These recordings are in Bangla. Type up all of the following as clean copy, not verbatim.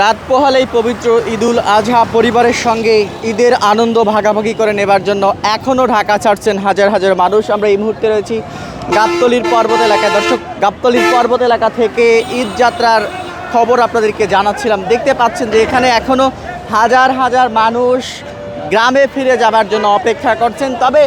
রাত পোহালেই পবিত্র ঈদুল আজহা পরিবারের সঙ্গে ঈদের আনন্দ ভাগাভাগি করে নেবার জন্য এখনও ঢাকা ছাড়ছেন হাজার হাজার মানুষ। আমরা এই মুহূর্তে রয়েছি গাবতলীর পর্বত এলাকায়। দর্শক, গাবতলীর পর্বত এলাকা থেকে ঈদ যাত্রার খবর আপনাদেরকে জানাচ্ছিলাম। দেখতে পাচ্ছেন যে এখানে এখনও হাজার হাজার মানুষ গ্রামে ফিরে যাবার জন্য অপেক্ষা করছেন। তবে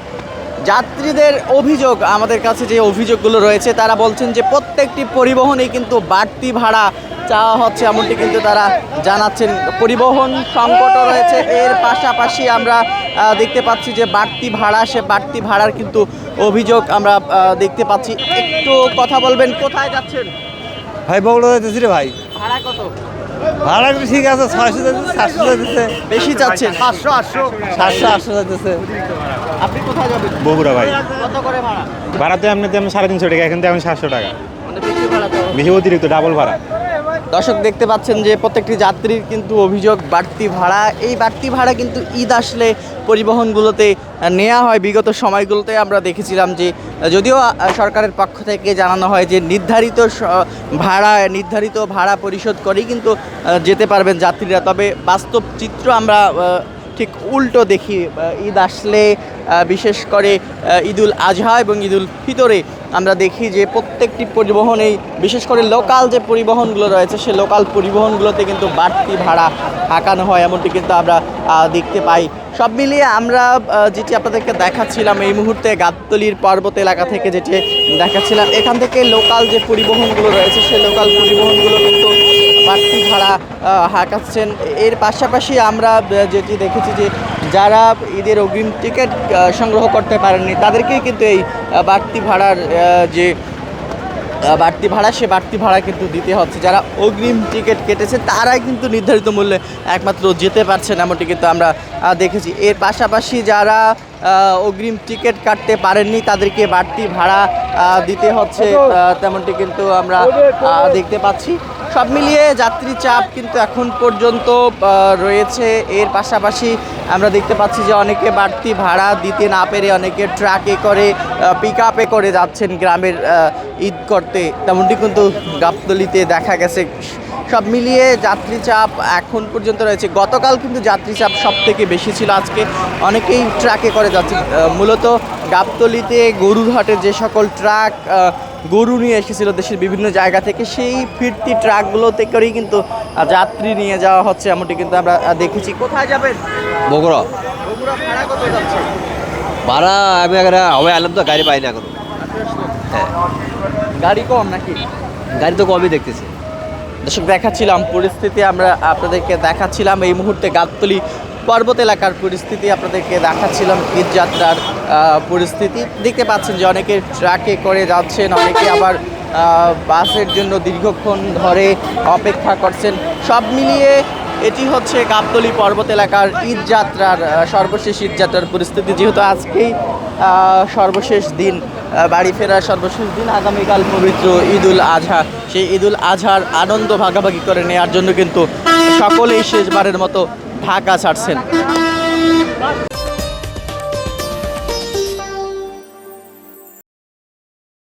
যাত্রীদের অভিযোগ, আমাদের কাছে যে অভিযোগগুলো রয়েছে, তারা বলছেন যে প্রত্যেকটি পরিবহনেই কিন্তু বাড়তি ভাড়া চাওয়া হচ্ছে, এমনটি কিন্তু তারা জানাচ্ছেন। পরিবহন সংকটও রয়েছে। এর পাশাপাশি আমরা দেখতে পাচ্ছি যে বাড়তি ভাড়া, সে বাড়তি ভাড়ার কিন্তু অভিযোগ আমরা দেখতে পাচ্ছি। একটু কথা বলবেন, কোথায় যাচ্ছেন ভাই? বগুড়া যাইতেছি রে ভাই। ভাড়া কত? ভাড়া ঠিক আছে, 600 যাইতেছে, 700 যাইতেছে। বেশি চাচ্ছেন? 700 যাইতেছে। আপনি কোথায় যাবেন? বগুড়া ভাই। কত করে ভাড়া? ভাড়া তো এমনিতে আমি 350 টাকা, এখন তো আমি 700 টাকা, মানে বেশি ভাড়া তো। বেশি অতিরিক্ত ডাবল ভাড়া। দর্শক, দেখতে পাচ্ছেন যে প্রত্যেকটি যাত্রীর কিন্তু অভিযোগ বাড়তি ভাড়া। এই বাড়তি ভাড়া কিন্তু ঈদ আসলে পরিবহনগুলোতে নেওয়া হয়। বিগত সময়গুলোতে আমরা দেখেছিলাম যে যদিও সরকারের পক্ষ থেকে জানানো হয় যে নির্ধারিত ভাড়া পরিশোধ করেই কিন্তু যেতে পারবেন যাত্রীরা। তবে বাস্তব চিত্র আমরা ঠিক উল্টো দেখি। ঈদ আসলে বিশেষ করে ঈদুল আজহা এবং ঈদুল ফিতরে আমরা দেখি যে প্রত্যেকটি পরিবহনেই, বিশেষ করে লোকাল যে পরিবহনগুলো রয়েছে, সে লোকাল পরিবহনগুলোতে কিন্তু বাড়তি ভাড়া হাঁকানো হয়, এমনটি কিন্তু আমরা দেখতে পাই। সব মিলিয়ে আমরা যেটি আপনাদেরকে দেখাচ্ছিলাম এই মুহূর্তে গাবতলীর পর্বত এলাকা থেকে যেটি দেখাচ্ছিলাম, এখান থেকে লোকাল যে পরিবহনগুলো রয়েছে, সে লোকাল পরিবহনগুলো কিন্তু বাড়তি ভাড়া হাঁকাচ্ছেন। এর পাশাপাশি আমরা যেটি দেখেছি যে যারা ঈদের অগ্রিম টিকিট সংগ্রহ করতে পারেননি, তাদেরকেই কিন্তু এই বাড়তি ভাড়ার যে বাড়তি ভাড়া, সে বাড়তি ভাড়া কিন্তু দিতে হচ্ছে। যারা অগ্রিম টিকিট কেটেছে তারাই কিন্তু নির্ধারিত মূল্যে একমাত্র যেতে পারছেন, এমনটি কিন্তু আমরা দেখেছি। এর পাশাপাশি যারা অগ্রিম টিকিট কাটতে পারেননি, তাদেরকে বাড়তি ভাড়া দিতে হচ্ছে, তেমনটি কিন্তু আমরা দেখতে পাচ্ছি। সব মিলিয়ে যাত্রী চাপ কিন্তু এখন পর্যন্ত রয়েছে। এর পাশাপাশি আমরা দেখতে পাচ্ছি যে অনেকে বাড়তি ভাড়া দিতে না পেরে অনেকে ট্রাকে করে, পিক আপে করে যাচ্ছেন গ্রামের ঈদ করতে, তেমনটি কিন্তু গাবতলীতে দেখা গেছে। সব মিলিয়ে যাত্রী চাপ এখন পর্যন্ত রয়েছে। গতকাল কিন্তু যাত্রী চাপ সব থেকে বেশি ছিল। আজকে অনেকেই ট্রাকে করে যাচ্ছে। মূলত গাবতলীতে গরুর হাটে যে সকল ট্রাক গরু নিয়ে এসেছিল দেশের বিভিন্ন জায়গা থেকে, সেই ফিরতি ট্রাকগুলোতে করেই কিন্তু যাত্রী নিয়ে যাওয়া হচ্ছে, এমনটি কিন্তু আমরা দেখেছি। কোথায় যাবেন? বগুড়া। বগুড়া। ভাড়া কত যাচ্ছে? ভাড়া আমি হবে আলাম তো, গাড়ি পাই না এখন। হ্যাঁ, গাড়ি কম নাকি? গাড়ি তো কমই দেখতেছি। দর্শক, দেখাচ্ছিলাম পরিস্থিতি, আমরা আপনাদেরকে দেখাচ্ছিলাম এই মুহূর্তে গাবতলী পর্বত এলাকার পরিস্থিতি, আপনাদেরকে দেখাচ্ছিলাম ঈদ যাত্রার পরিস্থিতি। দেখতে পাচ্ছেন যে অনেকে ট্রাকে করে যাচ্ছেন, অনেকে আবার বাসের জন্য দীর্ঘক্ষণ ধরে অপেক্ষা করছেন। সব মিলিয়ে এটি হচ্ছে গাবতলী পর্বত এলাকার ঈদ যাত্রার সর্বশেষ ঈদ যাত্রার পরিস্থিতি। যেহেতু আজকেই সর্বশেষ দিন, বাড়ি ফেরার সর্বশেষ দিন, আগামীকাল পবিত্র ঈদুল আজহা। সেই ঈদুল আজহার আনন্দ ভাগাভাগি করে নেওয়ার জন্য কিন্তু সকলেই শেষবারের মতো ঢাকা ছাড়ছেন।